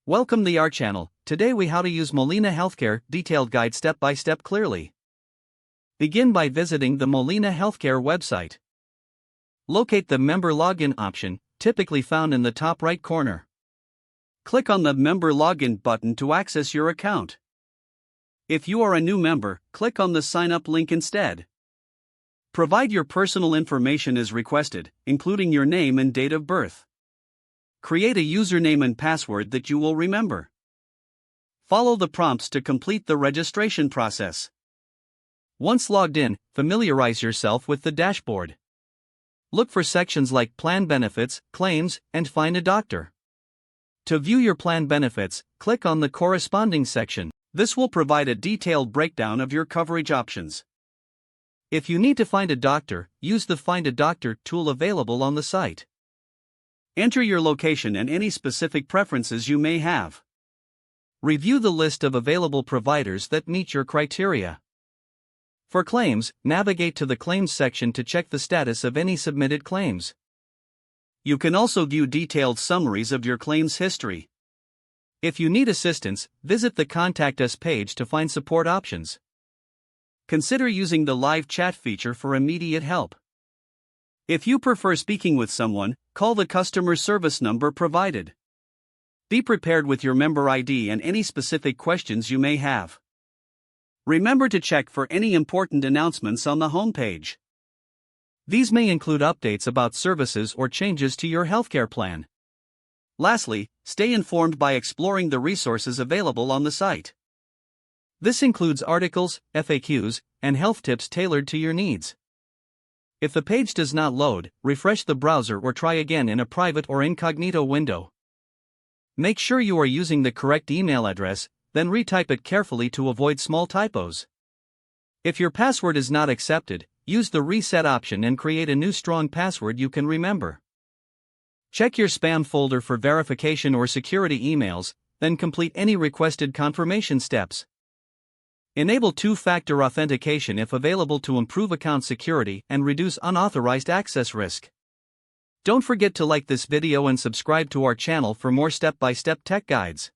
Welcome to our channel. Today we how to use Molina Healthcare detailed guide step by step clearly. Begin by visiting the Molina Healthcare website. Locate the member login option, typically found in the top right corner. Click on the member login button to access your account. If you are a new member, click on the sign up link instead. Provide your personal information as requested, including your name and date of birth. Create a username and password that you will remember. Follow the prompts to complete the registration process. Once logged in, familiarize yourself with the dashboard. Look for sections like Plan Benefits, Claims, and Find a Doctor. To view your plan benefits, click on the corresponding section. This will provide a detailed breakdown of your coverage options. If you need to find a doctor, use the Find a Doctor tool available on the site. Enter your location and any specific preferences you may have. Review the list of available providers that meet your criteria. For claims, navigate to the Claims section to check the status of any submitted claims. You can also view detailed summaries of your claims history. If you need assistance, visit the Contact Us page to find support options. Consider using the live chat feature for immediate help. If you prefer speaking with someone, call the customer service number provided. Be prepared with your member ID and any specific questions you may have. Remember to check for any important announcements on the homepage. These may include updates about services or changes to your healthcare plan. Lastly, stay informed by exploring the resources available on the site. This includes articles, FAQs, and health tips tailored to your needs. If the page does not load, refresh the browser or try again in a private or incognito window. Make sure you are using the correct email address, then retype it carefully to avoid small typos. If your password is not accepted, use the reset option and create a new strong password you can remember. Check your spam folder for verification or security emails, then complete any requested confirmation steps. Enable two-factor authentication if available to improve account security and reduce unauthorized access risk. Don't forget to like this video and subscribe to our channel for more step-by-step tech guides.